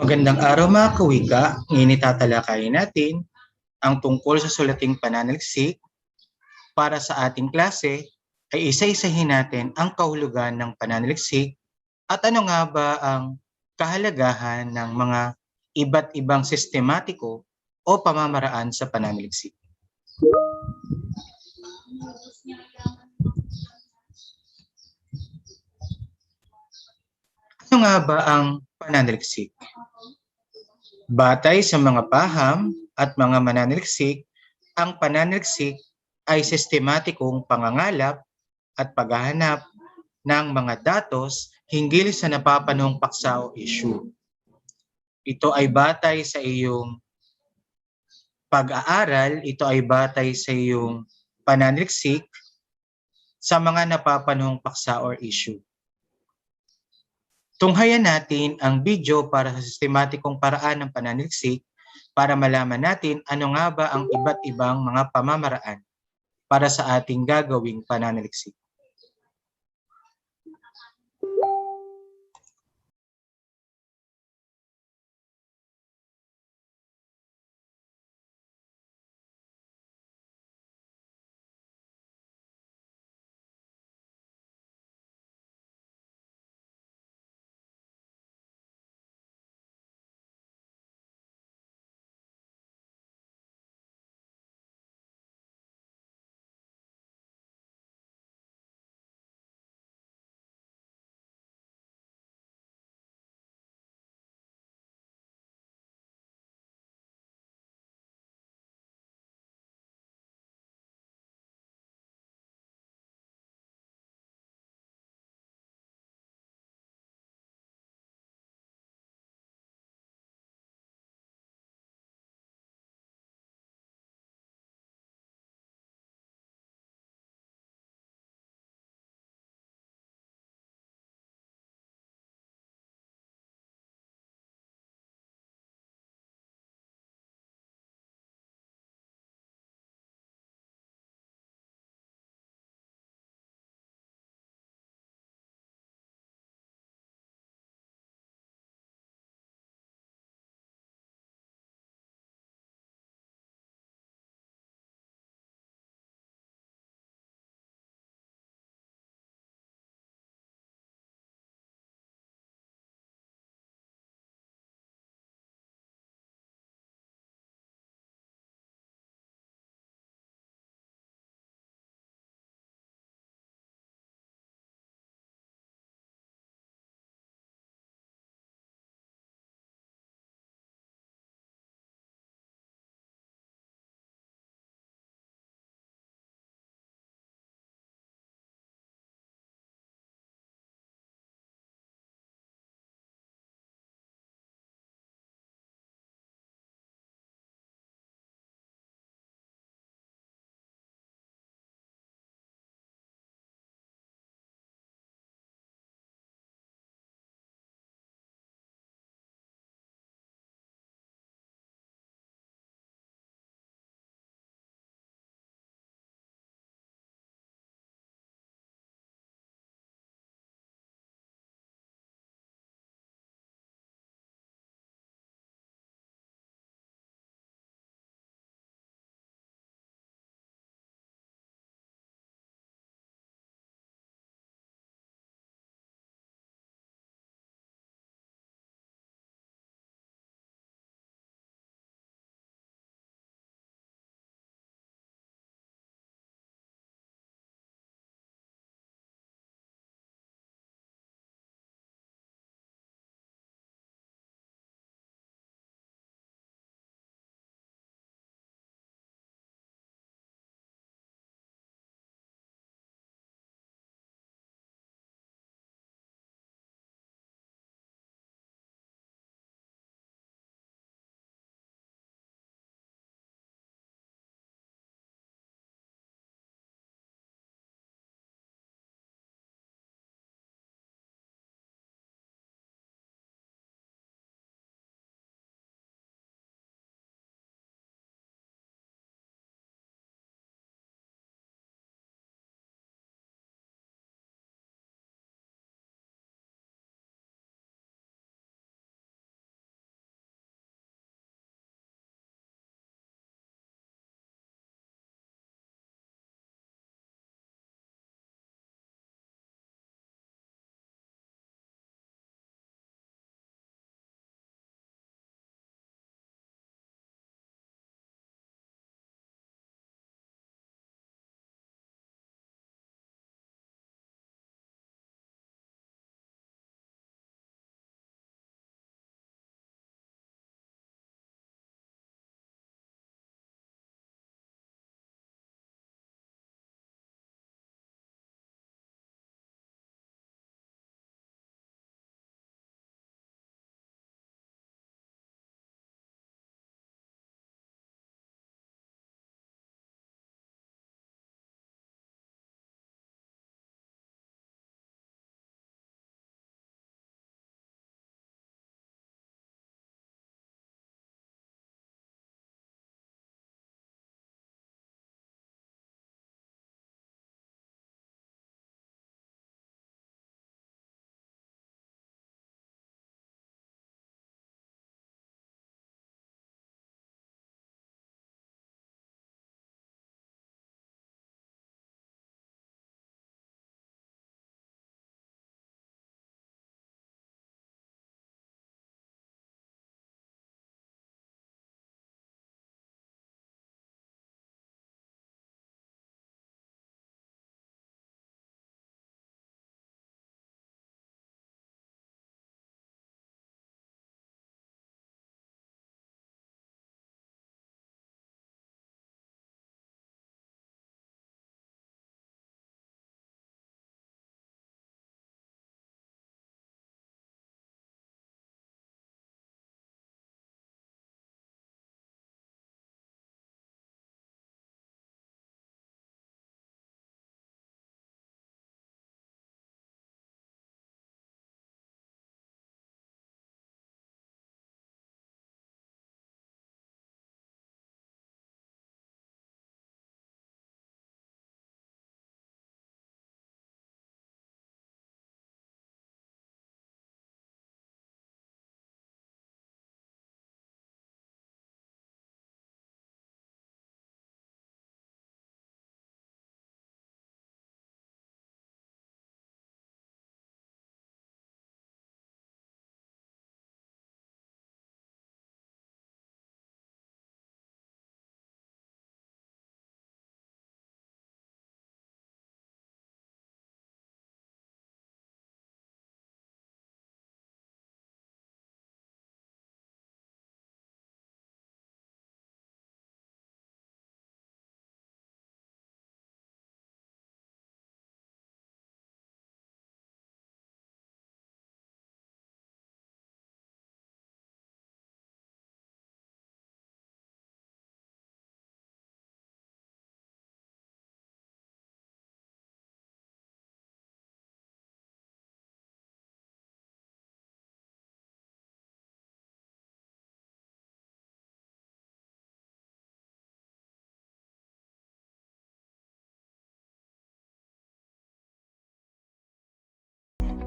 Magandang araw mga kawika, ngayon tatalakayin natin ang tungkol sa sulating pananaliksik. Para sa ating klase ay isa-isahin natin ang kahulugan ng pananaliksik at ano nga ba ang kahalagahan ng mga iba't ibang sistematiko o pamamaraan sa pananaliksik. Ano nga ba ang pananaliksik? Batay sa mga paham at mga mananaliksik, ang pananaliksik ay sistematikong pangangalap at paghahanap ng mga datos hinggil sa napapanahong paksa o issue. Ito ay batay sa iyong pag-aaral, ito ay batay sa iyong pananaliksik sa mga napapanahong paksa or issue. Tunghayan natin ang video para sa sistematikong paraan ng pananaliksik para malaman natin ano nga ba ang iba't ibang mga pamamaraan para sa ating gagawing pananaliksik.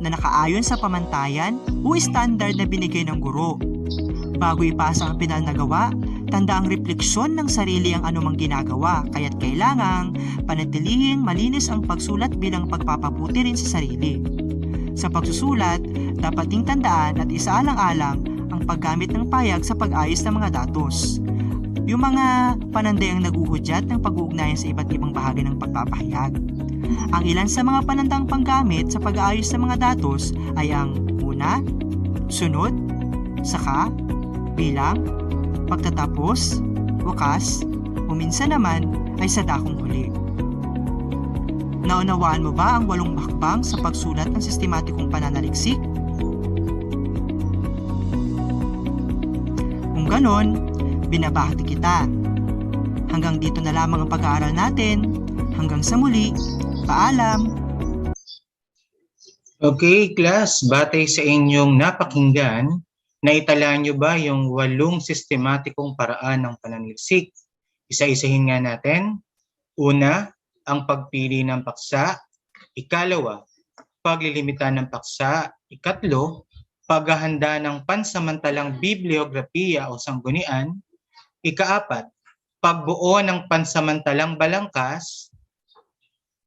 na nakaayon sa pamantayan o standard na binigay ng guro. Bago ipasa ang pinal na gawa, tanda ang refleksyon ng sarili ang anumang ginagawa, kaya't kailangang panatilihing malinis ang pagsulat bilang pagpapabuti rin sa sarili. Sa pagsusulat, dapat ding tandaan at isaalang-alang ang paggamit ng payag sa pag-ayos ng mga datos. Yung mga panandayang naguhudyat ng pag-uugnayan sa iba't ibang bahagi ng pagpapahayag. Ang ilan sa mga panandang panggamit sa pag-aayos ng mga datos ay ang una, sunod, saka, bilang, pagtatapos, wakas, o minsan naman ay sa dakong huli. Naunawaan mo ba ang 8 hakbang sa pagsulat ng sistematikong pananaliksik? Kung ganon, binabahati kita. Hanggang dito na lamang ang pag-aaral natin. Hanggang sa muli, paalam! Okay, class, batay sa inyong napakinggan, naitala nyo ba yung 8 sistematikong paraan ng pananaliksik? Isa-isahin nga natin. Una, ang pagpili ng paksa. Ikalawa, paglilimita ng paksa. Ikatlo, paghahanda ng pansamantalang bibliografiya o sanggunian. Ikaapat, pagbuo ng pansamantalang balangkas.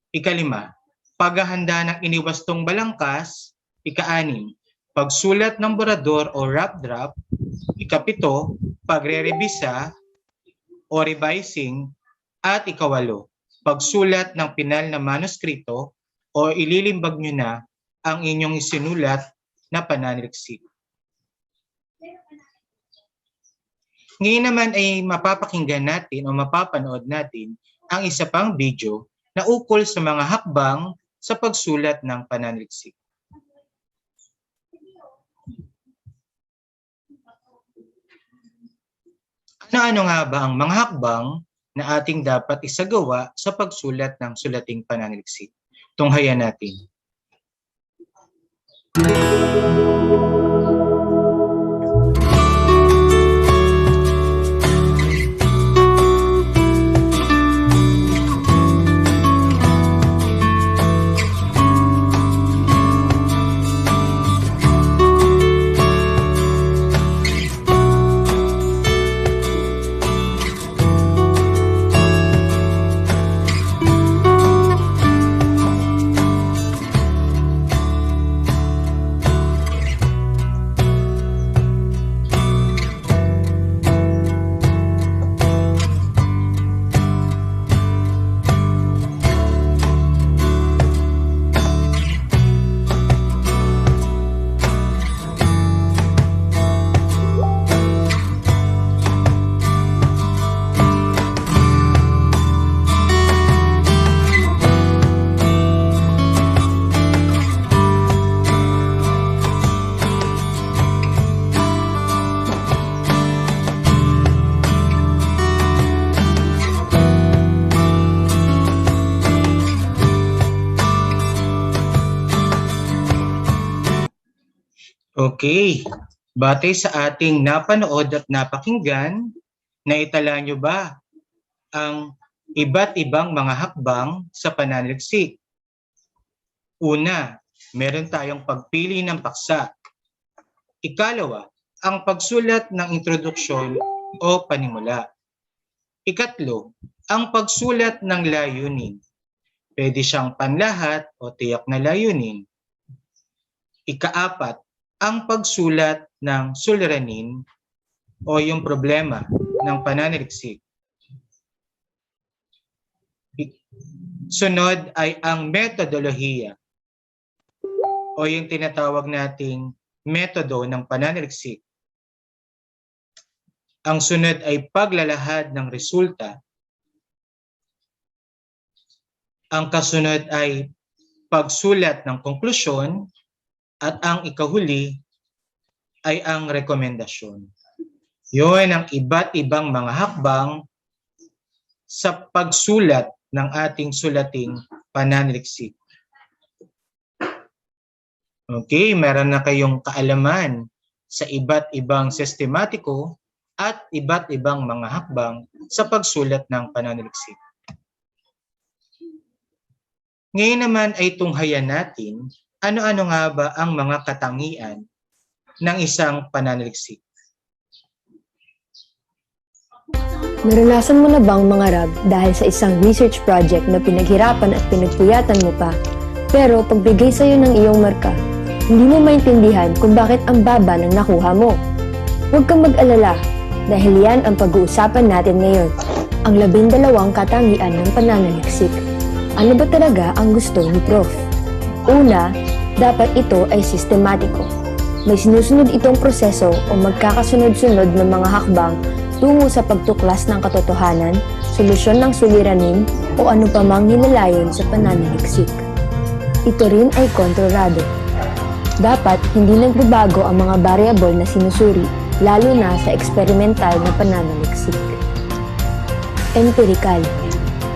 Ikalima, paghahanda ng iniwastong balangkas. Ika-6, pagsulat ng borador o rough draft. Ika-7, pagre-rebisa o revising. At ika-8, pagsulat ng pinal na manuskrito o ililimbag nyo na ang inyong isinulat na pananaliksik. Ngayon naman ay mapapakinggan natin o mapapanood natin ang isa pang video na ukol sa mga hakbang sa pagsulat ng pananaliksik. Ano-ano nga ba ang mga hakbang na ating dapat isagawa sa pagsulat ng sulating pananaliksik? Tunghayan natin. Okay, batay sa ating napanood at napakinggan, naitala nyo ba ang iba't ibang mga hakbang sa pananaliksik? Una, meron tayong pagpili ng paksa. Ikalawa, ang pagsulat ng introduksyon o panimula. Ikatlo, ang pagsulat ng layunin. Pwede siyang panlahat o tiyak na layunin. Ikaapat, ang pagsulat ng suliranin o yung problema ng pananaliksik. Sunod ay ang metodolohiya o yung tinatawag nating metodo ng pananaliksik. Ang sunod ay paglalahad ng resulta. Ang kasunod ay pagsulat ng konklusyon. At ang ikahuli ay ang rekomendasyon. Yun ang iba't ibang mga hakbang sa pagsulat ng ating sulating pananaliksik. Okay, meron na kayong kaalaman sa iba't ibang sistematiko at iba't ibang mga hakbang sa pagsulat ng pananaliksik. Ngayon naman ay tunghayan natin Ano-ano nga ba ang mga katangian ng isang pananaliksik? Naranasan mo na bang mangarap dahil sa isang research project na pinaghirapan at pinagpuyatan mo pa, pero pagbigay sa'yo ng iyong marka, hindi mo maintindihan kung bakit ang baba ng nakuha mo? Huwag kang mag-alala, dahil yan ang pag-uusapan natin ngayon, ang 12 katangian ng pananaliksik. Ano ba talaga ang gusto ni Prof? Una, dapat ito ay sistematiko. May sinusunod itong proseso o magkakasunod-sunod ng mga hakbang tungo sa pagtuklas ng katotohanan, solusyon ng suliranin, o ano pa mang nilalayon sa pananaliksik. Ito rin ay kontrolado. Dapat hindi nagbabago ang mga variable na sinusuri, lalo na sa eksperimental na pananaliksik. Empirikal.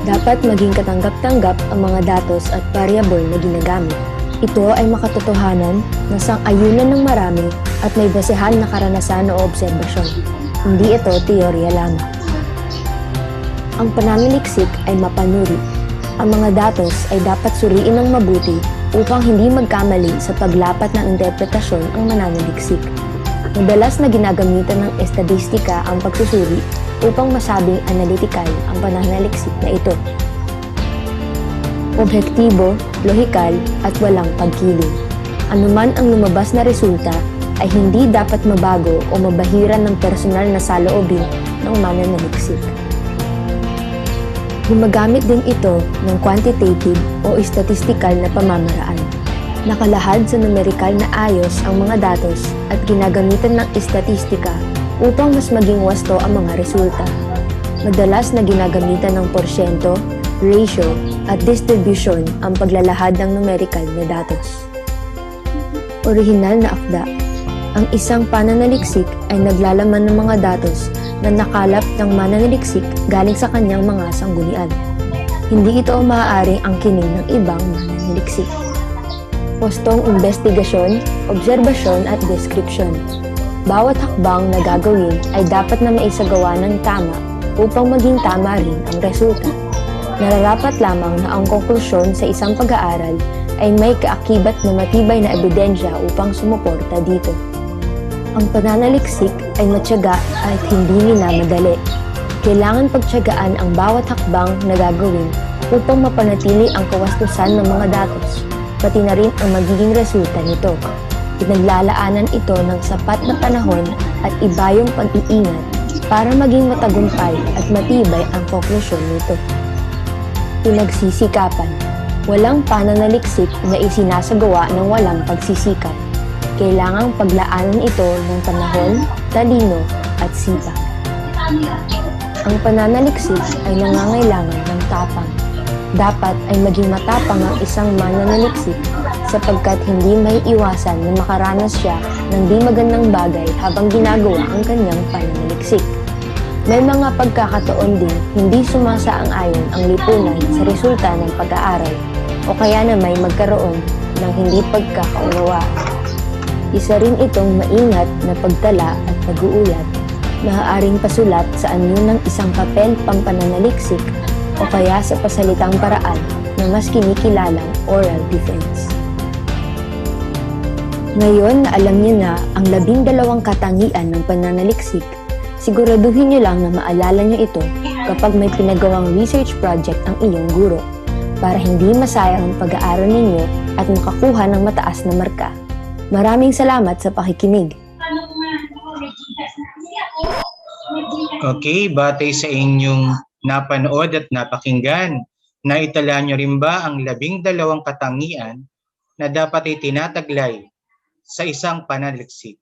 Dapat maging katanggap-tanggap ang mga datos at variable na ginagamit. Ito ay makatotohanan na sang-ayunan ng marami at may basehan na karanasan o obserbasyon. Hindi ito teorya lamang. Ang pananaliksik ay mapanuri. Ang mga datos ay dapat suriin ng mabuti upang hindi magkamali sa paglapat ng interpretasyon ang mananaliksik. Madalas na ginagamitan ng estadistika ang pagsusuri upang masabing analytical ang pananaliksik na ito. Objektibo, lohikal, at walang pagkiling. Anuman ang lumabas na resulta ay hindi dapat mabago o mabahiran ng personal na saloobin ng mananaliksik. Gumagamit din ito ng quantitative o statistikal na pamamaraan. Nakalahad sa numerikal na ayos ang mga datos at ginagamitan ng statistika upang mas maging wasto ang mga resulta. Madalas na ginagamitan ng porsyento, ratio, at distribution ang paglalahad ng numerikal na datos. Orihinal na akda. Ang isang pananaliksik ay naglalaman ng mga datos na nakalap ng mananaliksik galing sa kanyang mga sanggunian. Hindi ito maaaring angkinin ng ibang mananaliksik. Postong investigasyon, obserbasyon at description. Bawat hakbang na gagawin ay dapat na maisagawa ng tama upang maging tama rin ang resulta. Nararapat lamang na ang konklusyon sa isang pag-aaral ay may kaakibat na matibay na ebidensya upang sumuporta dito. Ang pananaliksik ay matyaga at hindi minamadali. Kailangan pagtyagaan ang bawat hakbang na gagawin upang mapanatili ang kawastusan ng mga datos, pati na rin ang magiging resulta nito. Pinaglalaanan ito ng sapat na panahon at ibayong pag-iingat para maging matagumpay at matibay ang konklusyon nito. Pinagsisikapan. Walang pananaliksik na isinasagawa ng walang pagsisikap. Kailangang paglaanan ito ng panahon, talino, at sipag. Ang pananaliksik ay nangangailangan ng tapang. Dapat ay maging matapang ang isang mananaliksik sapagkat hindi may iwasan na makaranas siya ng di magandang bagay habang ginagawa ang kanyang pananaliksik. May mga pagkakataon din hindi sumasang-ayon ang lipunan sa resulta ng pag-aaral o kaya na may magkaroon ng hindi pagkakaunawaan. Isa rin itong maingat na pagtala at pag-uulat. Maaaring pasulat sa anyo ng isang papel pampananaliksik o kaya sa pasalitang paraan na mas kinikilalang oral defense. Ngayon na alam niyo na ang 12 katangian ng pananaliksik, siguraduhin niyo lang na maalala niyo ito kapag may pinagawang research project ang iyong guro para hindi masayang ang pag-aaral ninyo at makakuha ng mataas na marka. Maraming salamat sa pakikinig. Okay, batay sa inyong napanood at napakinggan, naitala nyo rin ba ang 12 katangian na dapat itinataglay sa isang pananaliksik?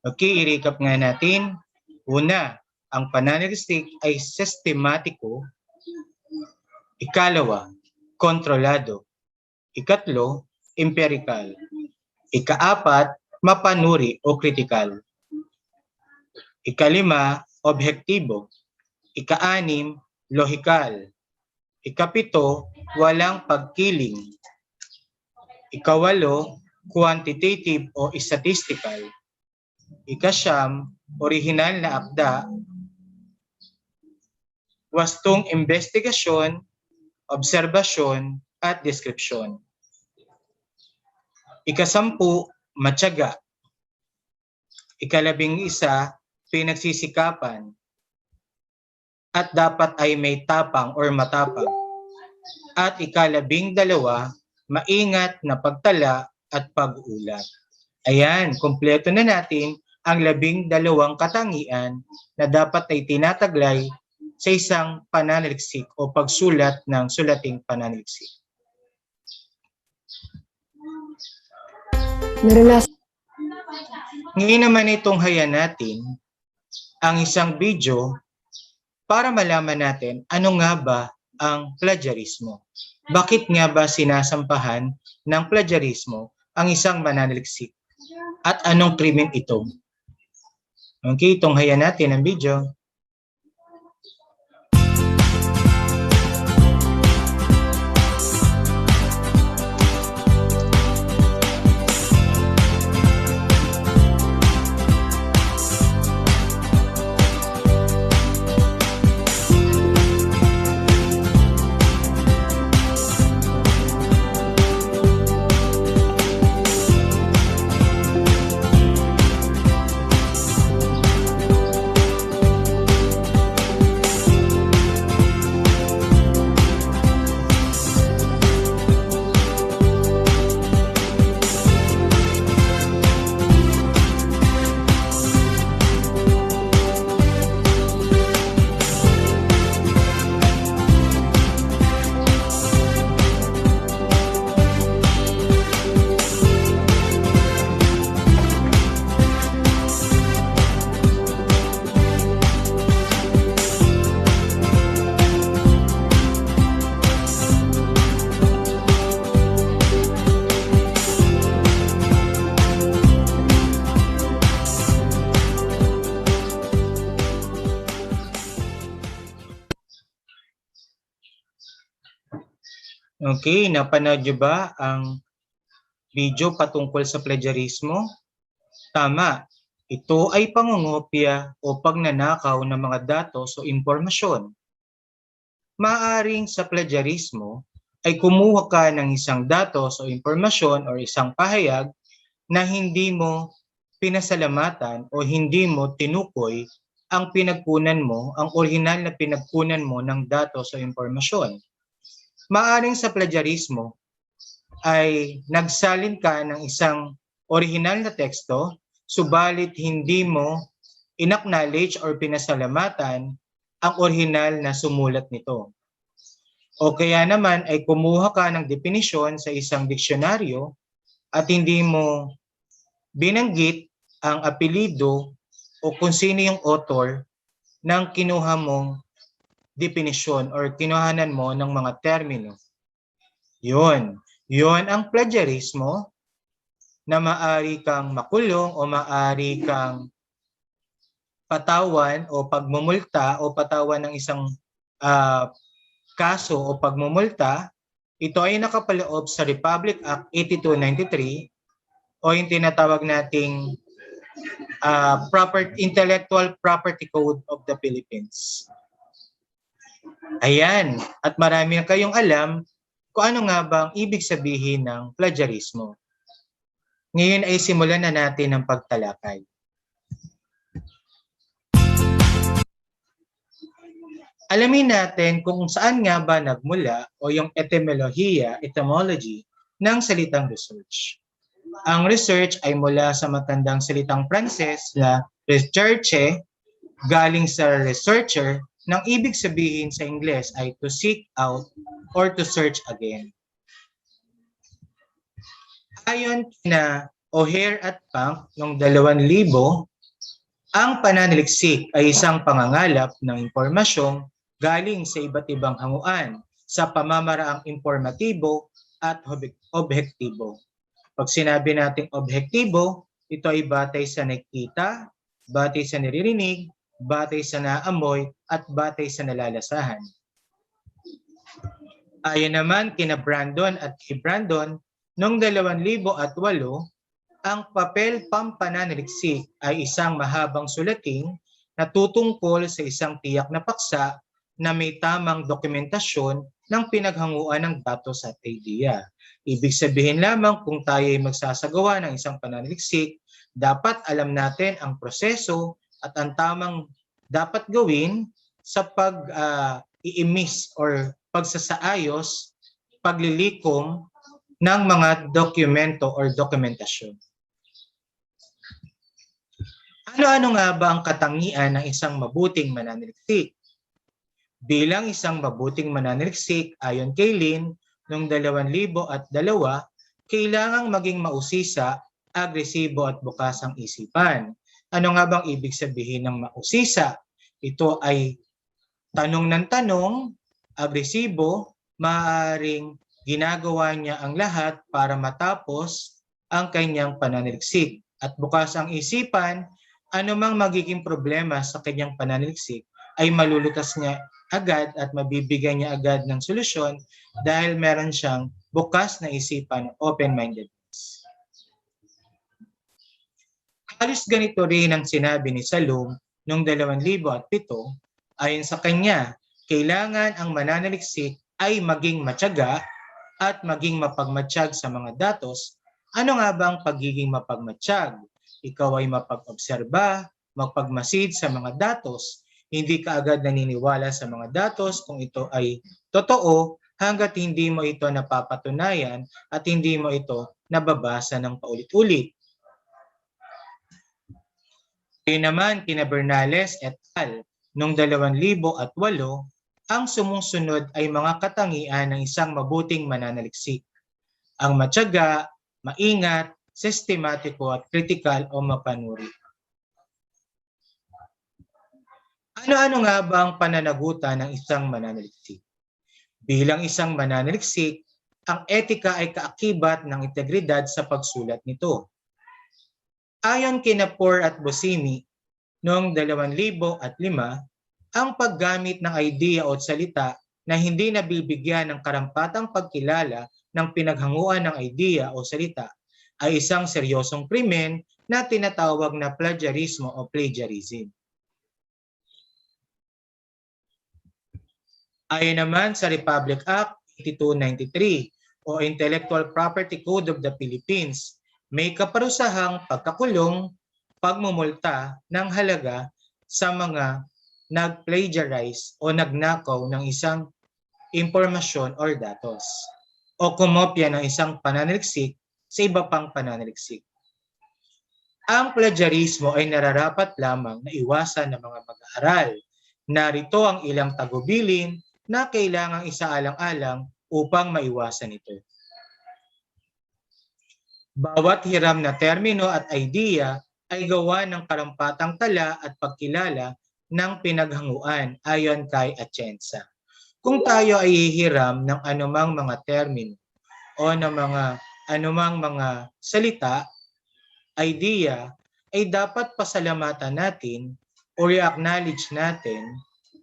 Okay, i-recap nga natin. Una, ang pananaliksik ay sistematiko. Ikalawa, kontrolado. Ikatlo, empirical. Ikaapat, mapanuri o kritikal. Ikalima, objektibo. Ikaanim, lohikal. Ikapito, walang pagkiling. Ikawalo, quantitative o statistical. Ikasyam, orihinal na akda. Wastong investigasyon, obserbasyon, at deskripsyon. Ika-10, matyaga. Ika-11, pinagsisikapan. At dapat ay may tapang or matapang. At ika-12, maingat na pagtala at pag-ulat. Ayan, kumpleto na natin ang 12 katangian na dapat ay tinataglay sa isang pananaliksik o pagsulat ng sulating pananaliksik. Naranasan Ngayon naman itong hayan natin ang isang video para malaman natin ano nga ba ang plagiarismo. Bakit nga ba sinasampahan ng plagiarismo ang isang mananaliksik? At anong krimen ito? Okay, itong hayan natin ang video. Okay, napanood nyo ba ang video patungkol sa plagiarismo? Tama, ito ay pangungopia o pagnanakaw ng mga datos o impormasyon. Maaring sa plagiarismo ay kumuha ka ng isang datos o impormasyon o isang pahayag na hindi mo pinasalamatan o hindi mo tinukoy ang pinagkunan mo, ang orihinal na pinagkunan mo ng datos o impormasyon. Maaring sa plagiarismo ay nagsalin ka ng isang orihinal na teksto, subalit hindi mo inacknowledge or pinasalamatan ang orihinal na sumulat nito. O kaya naman ay kumuha ka ng definisyon sa isang diksyonaryo at hindi mo binanggit ang apelido o kung sino yung author ng kinuha mong definisyon or kinuhanan mo ng mga termino. Yun ang plagiarismo na maaari kang makulong o maaari kang patawan o pagmumulta o patawan ng isang kaso o pagmumulta. Ito ay nakapaloob sa Republic Act 8293 o yung tinatawag nating Intellectual Property Code of the Philippines. Ayan, at marami na kayong alam kung ano nga ba ang ibig sabihin ng plagiarismo. Ngayon ay simulan na natin ang pagtalakay. Alamin natin kung saan nga ba nagmula o yung etymology ng salitang research. Ang research ay mula sa matandang salitang Pranses na recherche, galing sa researcher, nang ibig sabihin sa Ingles ay to seek out or to search again. Ayon na O'Hare at Punk noong 2000, ang pananaliksik ay isang pangangalap ng impormasyong galing sa iba't ibang hanguan sa pamamaraang informatibo at objektibo. Pag sinabi natin objektibo, ito ay batay sa nakikita, batay sa naririnig, batay sa naamoy, at batay sa nalalasahan. Ayon naman kina Brandon at kay Brandon, noong 2008, ang papel pampananaliksik ay isang mahabang sulating na tutungkol sa isang tiyak na paksa na may tamang dokumentasyon ng pinaghanguan ng datos at idea. Ibig sabihin lamang kung tayo ay magsasagawa ng isang pananaliksik, dapat alam natin ang proseso at ang tamang dapat gawin sa pag-iimis or pagsasaayos, paglilikom ng mga dokumento or dokumentasyon. Ano-ano nga ba ang katangian ng isang mabuting mananaliksik? Bilang isang mabuting mananaliksik, ayon kay Lin, noong 2002, kailangang maging mausisa, agresibo at bukas ang isipan. Ano nga bang ibig sabihin ng mausisa? Ito ay tanong ng tanong, agresibo, maaaring ginagawa niya ang lahat para matapos ang kanyang pananaliksik. At bukas ang isipan, anumang magiging problema sa kanyang pananaliksik ay malulutas niya agad at mabibigyan niya agad ng solusyon dahil meron siyang bukas na isipan, open-mindedness. Halos ganito rin ang sinabi ni Salom noong 2007. Ayon sa kanya, kailangan ang mananaliksik ay maging matyaga at maging mapagmatsyag sa mga datos. Ano nga ba ang pagiging mapagmatsyag? Ikaw ay mapag-obserba, magpagmasid sa mga datos, hindi ka agad naniniwala sa mga datos kung ito ay totoo hanggat hindi mo ito napapatunayan at hindi mo ito nababasa ng paulit-ulit. Ngayon naman, kina Bernales et al. Noong 2008, ang sumusunod ay mga katangian ng isang mabuting mananaliksik. Ang matyaga, maingat, sistematiko at kritikal o mapanuri. Ano-ano nga ba ang pananagutan ng isang mananaliksik? Bilang isang mananaliksik, ang etika ay kaakibat ng integridad sa pagsulat nito. Ayon kina Poor at Bosimi, noong 2005, ang paggamit ng idea o salita na hindi nabibigyan ng karampatang pagkilala ng pinaghanguan ng idea o salita ay isang seryosong krimen na tinatawag na plagiarismo o plagiarism. Ayon naman sa Republic Act 8293 o Intellectual Property Code of the Philippines, may kaparusahang pagkakulong, pagmumulta ng halaga sa mga nag-plagiarize o nagnakaw ng isang impormasyon or datos o kumopya ng isang pananaliksik sa iba pang pananaliksik. Ang plagiarismo ay nararapat lamang na iwasan ng mga mag-aaral. Narito ang ilang tagubilin na kailangang isaalang-alang upang maiwasan ito. Bawat hiram na termino at idea ay gawa ng karampatang tala at pagkilala ng pinaghanguan ayon kay Atienza. Kung tayo ay hihiram ng anumang mga termino o ng anumang mga salita, idea, ay dapat pasalamatan natin o i-acknowledge natin,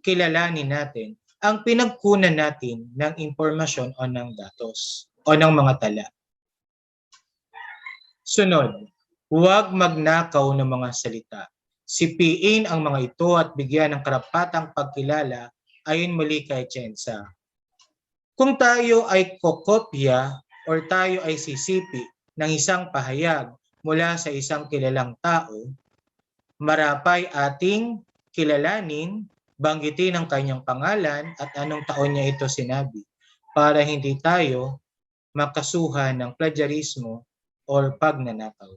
kilalanin natin ang pinagkunan natin ng impormasyon o ng datos o ng mga tala. Sunod, huwag magnakaw ng mga salita. Sipiin ang mga ito at bigyan ng karapatang pagkilala ayon muli kay Atienza. Kung tayo ay kokopya o tayo ay sisipi ng isang pahayag mula sa isang kilalang tao, marapay ating kilalanin, banggitin ang kanyang pangalan at anong taon niya ito sinabi para hindi tayo makasuhan ng plagiarismo o pagnanakaw.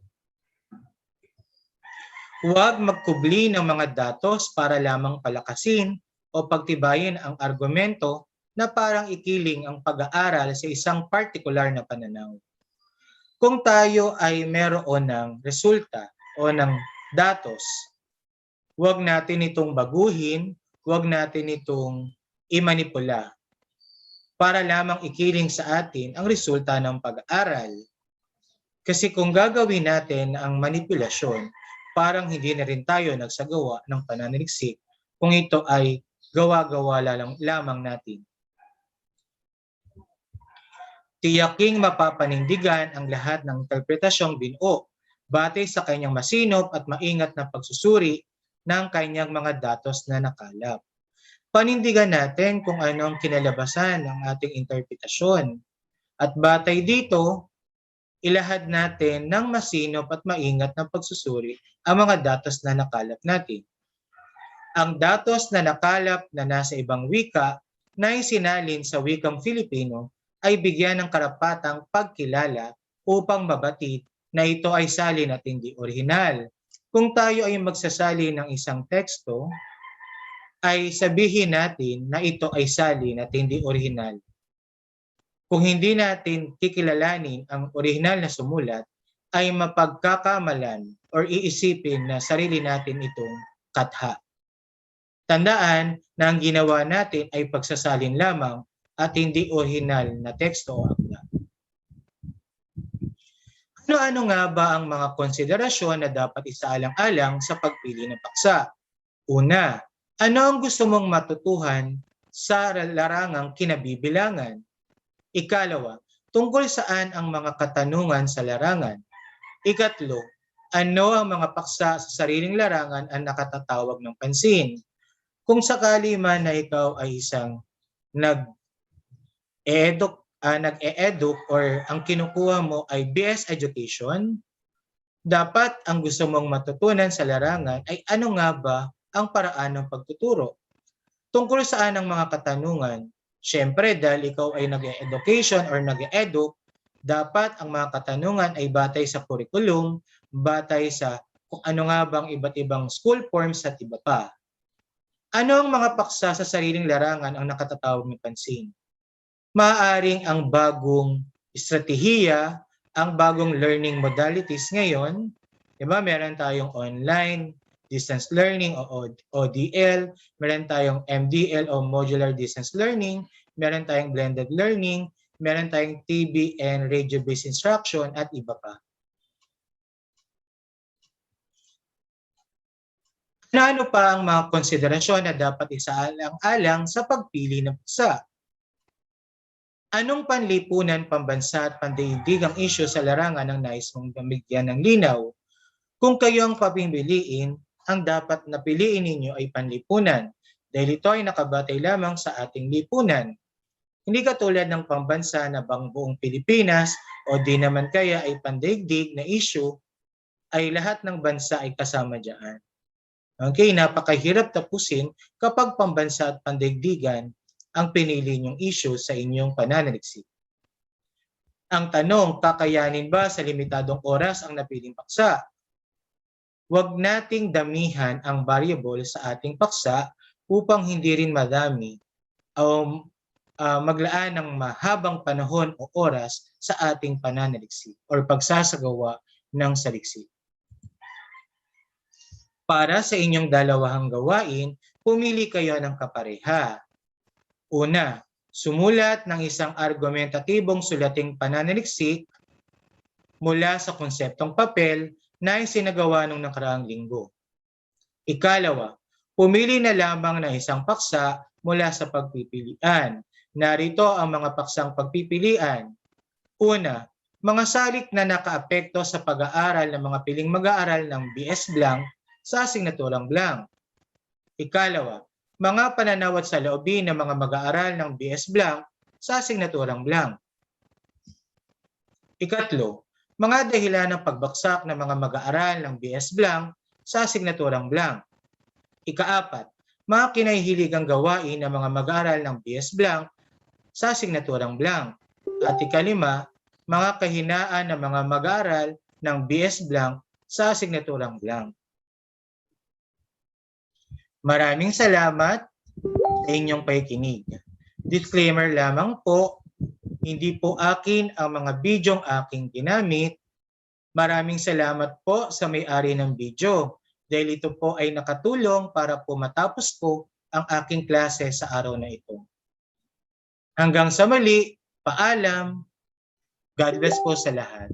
Huwag magkubli ng mga datos para lamang palakasin o pagtibayin ang argumento na parang ikiling ang pag-aaral sa isang partikular na pananaw. Kung tayo ay meron ng resulta o ng datos, huwag natin itong baguhin, huwag natin itong imanipula para lamang ikiling sa atin ang resulta ng pag-aaral. Kasi kung gagawin natin ang manipulasyon, parang hindi na rin tayo nagsagawa ng pananaliksik kung ito ay gawa-gawa lamang natin. Tiyaking mapapanindigan ang lahat ng interpretasyong binuo batay sa kanyang masinop at maingat na pagsusuri ng kanyang mga datos na nakalap. Panindigan natin kung ano ang kinalabasan ng ating interpretasyon. At batay dito, ilahad natin ng masinop at maingat na pagsusuri ang mga datos na nakalap natin. Ang datos na nakalap na nasa ibang wika na isinalin sa wikang Filipino ay bigyan ng karapatang pagkilala upang mabatid na ito ay salin at hindi orihinal. Kung tayo ay magsasali ng isang teksto, ay sabihin natin na ito ay salin at hindi orihinal. Kung hindi natin kikilalanin ang orihinal na sumulat, ay mapagkakamalan or iisipin na sarili natin itong katha. Tandaan na ang ginawa natin ay pagsasalin lamang at hindi orihinal na teksto o akda. Ano-ano nga ba ang mga konsiderasyon na dapat isaalang-alang sa pagpili ng paksa? Una, ano ang gusto mong matutuhan sa larangang kinabibilangan? Ikalawa, tungkol saan ang mga katanungan sa larangan? Ikatlo, ano ang mga paksa sa sariling larangan ang nakatatawag ng pansin? Kung sakali man na ikaw ay isang nag-e-educ or ang kinukuha mo ay BS Education, dapat ang gusto mong matutunan sa larangan ay ano nga ba ang paraan ng pagtuturo. Tungkol saan ang mga katanungan? Siyempre, dahil ikaw ay nag-education or nag-edu, dapat ang mga katanungan ay batay sa curriculum, batay sa kung ano nga bang iba't ibang school forms at iba pa. Ano ang mga paksa sa sariling larangan ang nakatatawag ng pansin? Maaaring ang bagong estratehiya, ang bagong learning modalities ngayon, diba? Meron tayong online, distance learning o ODL, meron tayong MDL o modular distance learning, meron tayong blended learning, meron tayong TV and radio-based instruction at iba pa. Ano pa ang mga konsiderasyon na dapat isaalang-alang sa pagpili ng paksa? Anong panlipunan, pambansa at pandaigdigang issue sa larangan ang nais mong bigyan ng linaw? Kung kayo ang papipiliin, ang dapat na piliin ninyo ay panlipunan dahil ito ay nakabatay lamang sa ating lipunan. Hindi katulad ng pambansa na buong Pilipinas o di naman kaya ay pandaigdig na issue ay lahat ng bansa ay kasama diyan. Okay, napakahirap tapusin kapag pambansa at pandaigdigan ang pinili niyong issue sa inyong pananaliksik. Ang tanong, kakayanin ba sa limitadong oras ang napiling paksa? Huwag nating damihan ang variable sa ating paksa upang hindi rin madami o maglaan ng mahabang panahon o oras sa ating pananaliksik or pagsasagawa ng saliksik. Para sa inyong dalawang gawain, pumili kayo ng kapareha. Una, sumulat ng isang argumentatibong sulating pananaliksik mula sa konseptong papel na isinagawa nung nakaraang linggo. Ikalawa, pumili na lamang ng isang paksa mula sa pagpipilian. Narito ang mga paksang pagpipilian. Una, mga salik na nakaapekto sa pag-aaral ng mga piling mag-aaral ng BS Blanc sa asignaturang Blanc. Ikalawa, mga pananaw at saloobin ng mga mag-aaral ng BS Blanc sa asignaturang Blanc. Ikatlo, mga dahilan ng pagbaksak ng mga mag-aaral ng BS Blanc sa asignaturang Blanc. Ikaapat, mga kinahihiligang gawain ng mga mag-aaral ng BS Blanc sa asignaturang Blanc. At ikalima, mga kahinaan ng mga mag-aaral ng BS Blanc sa asignaturang Blanc. Maraming salamat sa inyong pakikinig. Disclaimer lamang po, hindi po akin ang mga bidyong aking ginamit. Maraming salamat po sa may-ari ng video dahil ito po ay nakatulong para po matapos po ang aking klase sa araw na ito. Hanggang sa muli, paalam. God bless po sa lahat.